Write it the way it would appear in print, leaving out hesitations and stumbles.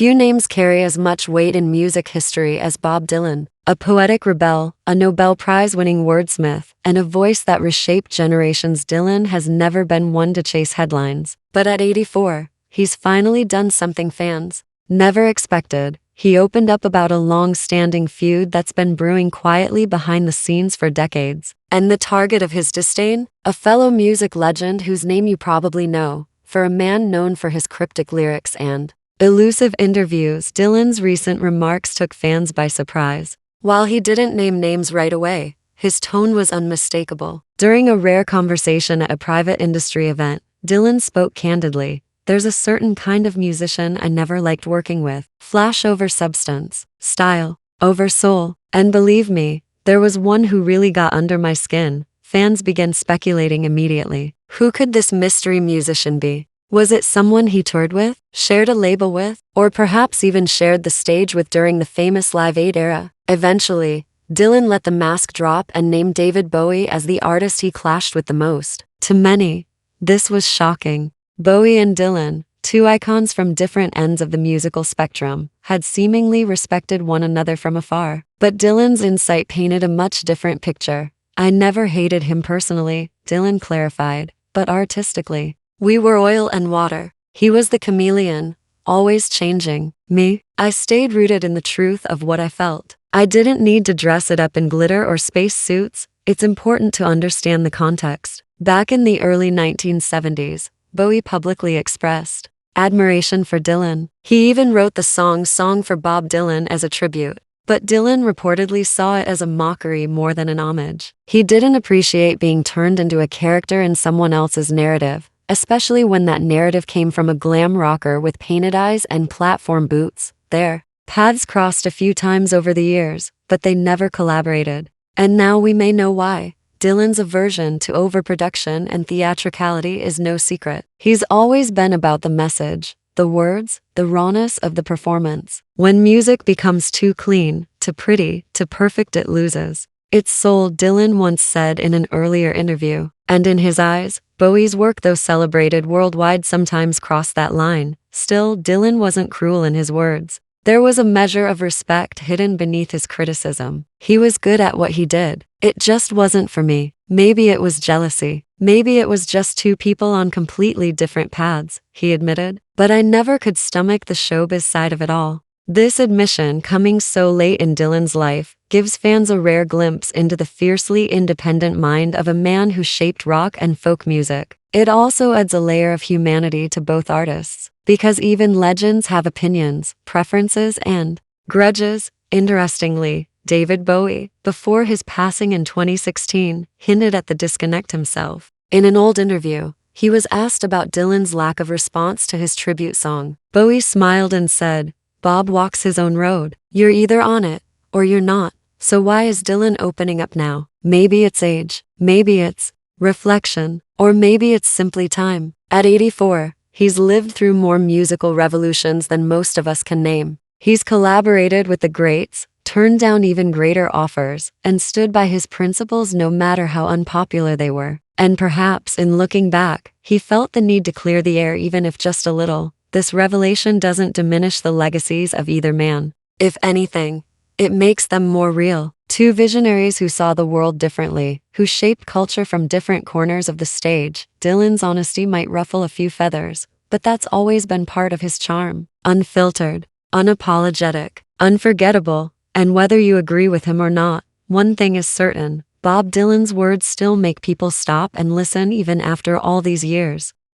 Few names carry as much weight in music history as Bob Dylan, a poetic rebel, a Nobel Prize-winning wordsmith, and a voice that reshaped generations. Dylan has never been one to chase headlines, but at 84, he's finally done something fans never expected. He opened up about a long-standing feud that's been brewing quietly behind the scenes for decades. And the target of his disdain? A fellow music legend whose name you probably know, for a man known for his cryptic lyrics and elusive interviews. Dylan's recent remarks took fans by surprise. While he didn't name names right away, his tone was unmistakable. During a rare conversation at a private industry event, Dylan spoke candidly. There's a certain kind of musician I never liked working with. Flash over substance, style over soul. And believe me, there was one who really got under my skin. Fans began speculating immediately. Who could this mystery musician be? Was it someone he toured with, shared a label with, or perhaps even shared the stage with during the famous Live Aid era? Eventually, Dylan let the mask drop and named David Bowie as the artist he clashed with the most. To many, this was shocking. Bowie and Dylan, two icons from different ends of the musical spectrum, had seemingly respected one another from afar. But Dylan's insight painted a much different picture. I never hated him personally, Dylan clarified, but artistically. We were oil and water. He was the chameleon, always changing. Me, I stayed rooted in the truth of what I felt. I didn't need to dress it up in glitter or space suits. It's important to understand the context. Back in the early 1970s, Bowie publicly expressed admiration for Dylan. He even wrote the Song for Bob Dylan as a tribute. But Dylan reportedly saw it as a mockery more than an homage. He didn't appreciate being turned into a character in someone else's narrative, especially when that narrative came from a glam rocker with painted eyes and platform boots. Their paths crossed a few times over the years, but they never collaborated. And now we may know why. Dylan's aversion to overproduction and theatricality is no secret. He's always been about the message, the words, the rawness of the performance. When music becomes too clean, too pretty, too perfect, it loses its soul, Dylan once said in an earlier interview. And in his eyes, Bowie's work, though celebrated worldwide, sometimes crossed that line. Still, Dylan wasn't cruel in his words. There was a measure of respect hidden beneath his criticism. He was good at what he did. It just wasn't for me. Maybe it was jealousy. Maybe it was just two people on completely different paths, he admitted. But I never could stomach the showbiz side of it all. This admission, coming so late in Dylan's life, gives fans a rare glimpse into the fiercely independent mind of a man who shaped rock and folk music. It also adds a layer of humanity to both artists, because even legends have opinions, preferences, and grudges. Interestingly, David Bowie, before his passing in 2016, hinted at the disconnect himself. In an old interview, he was asked about Dylan's lack of response to his tribute song. Bowie smiled and said, "Bob walks his own road. You're either on it, or you're not. So why is Dylan opening up now? Maybe it's age, maybe it's reflection, or maybe it's simply time." At 84, he's lived through more musical revolutions than most of us can name. He's collaborated with the greats, turned down even greater offers, and stood by his principles no matter how unpopular they were. And perhaps, in looking back, he felt the need to clear the air, even if just a little. This revelation doesn't diminish the legacies of either man. If anything, it makes them more real. Two visionaries who saw the world differently, who shaped culture from different corners of the stage. Dylan's honesty might ruffle a few feathers, but that's always been part of his charm. Unfiltered, unapologetic, unforgettable. And whether you agree with him or not, one thing is certain: Bob Dylan's words still make people stop and listen even after all these years.